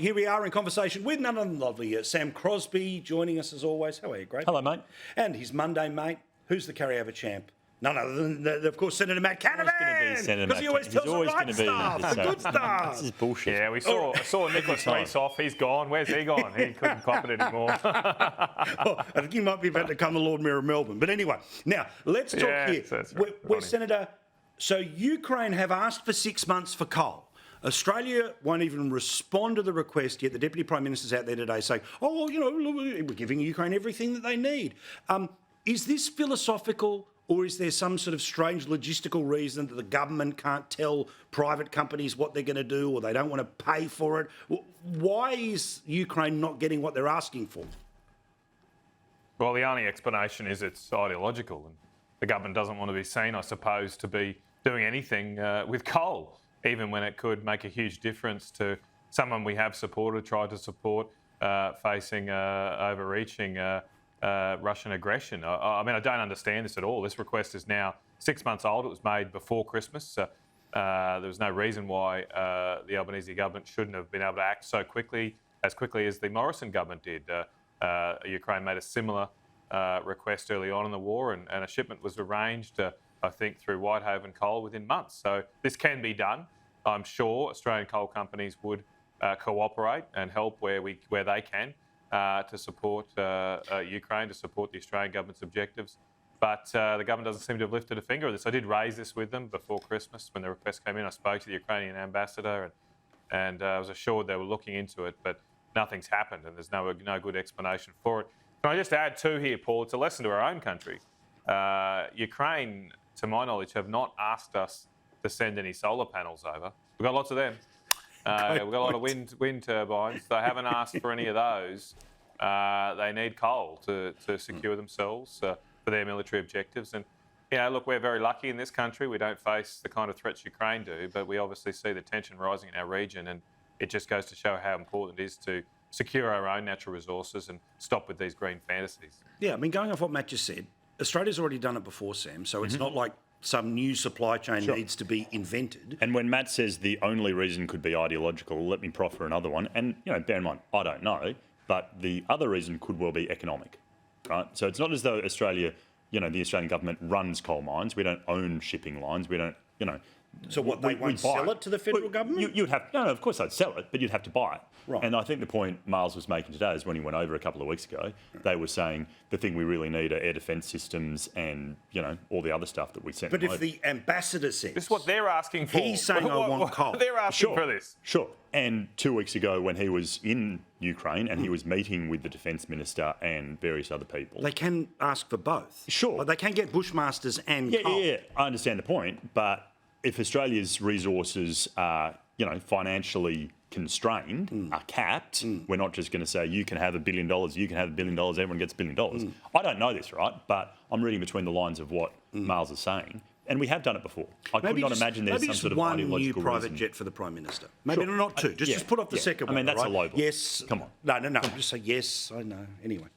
Here we are in conversation with none other than lovely Sam Crosby joining us as always. How are you? Great. Hello, mate. And his Monday mate, who's the carryover champ? None other than, of course, Senator Matt Canavan. Because he always tells the right stuff, the good stuff. This is bullshit. Yeah, we saw Nicholas Rees off. He's gone. Where's he gone? He couldn't cop it anymore. I think he might be about to become the Lord Mayor of Melbourne. But anyway, now let's talk here. That's right. Where Senator, so Ukraine have asked for 6 months for coal. Australia won't even respond to the request yet. The Deputy Prime Minister's out there today saying, oh, well, you know, we're giving Ukraine everything that they need. Is this philosophical, or is there some sort of strange logistical reason that the government can't tell private companies what they're going to do, or they don't want to pay for it? Why is Ukraine not getting what they're asking for? Well, the only explanation is it's ideological, and the government doesn't want to be seen, I suppose, to be doing anything with coal, even when it could make a huge difference to someone we have supported, tried to support, facing overreaching Russian aggression. I mean, I don't understand this at all. This request is now 6 months old. It was made before Christmas. There was no reason why the Albanese government shouldn't have been able to act so quickly as the Morrison government did. Ukraine made a similar request early on in the war, and a shipment was arranged, I think, through Whitehaven Coal within months. So this can be done. I'm sure Australian coal companies would cooperate and help where they can to support Ukraine, to support the Australian government's objectives. But the government doesn't seem to have lifted a finger of this. I did raise this with them before Christmas when the request came in. I spoke to the Ukrainian ambassador and I was assured they were looking into it, but nothing's happened and there's no good explanation for it. Can I just add too here, Paul? It's a lesson to our own country. Ukraine, to my knowledge, have not asked us to send any solar panels over. We've got lots of them. We've got a lot of wind turbines. They haven't asked for any of those. They need coal to secure themselves for their military objectives. And, you know, look, we're very lucky in this country. We don't face the kind of threats Ukraine do, but we obviously see the tension rising in our region, and it just goes to show how important it is to secure our own natural resources and stop with these green fantasies. Yeah, I mean, going off what Matt just said, Australia's already done it before, Sam, so it's not like some new supply chain needs to be invented. And when Matt says the only reason could be ideological, let me proffer another one. And, you know, bear in mind, I don't know, but the other reason could well be economic, right? So it's not as though Australia, you know, the Australian government runs coal mines. We don't own shipping lines. We don't, you know... So what, they won't sell it to the federal government? You'd have... No, of course they'd sell it, but you'd have to buy it. Right. And I think the point Miles was making today is when he went over a couple of weeks ago, they were saying the thing we really need are air defence systems and, you know, all the other stuff that we sent But them if over. the ambassador says... This is what they're asking for. He's saying, I want coal. They're asking for this. Sure. And 2 weeks ago when he was in Ukraine and he was meeting with the Defence Minister and various other people... They can ask for both. Sure. Like they can get Bushmasters and coal. Yeah, I understand the point, but if Australia's resources are, you know, financially constrained, are capped, we're not just going to say, you can have $1 billion, you can have $1 billion, everyone gets $1 billion. I don't know this, right? But I'm reading between the lines of what Miles is saying. And we have done it before. I could not imagine there's some sort of ideological maybe just one new private reason. jet for the Prime Minister. Maybe not two. Just put off the second one. I mean, that's right? a low ball. Yes. Come on. No. Just say yes. I know. Anyway.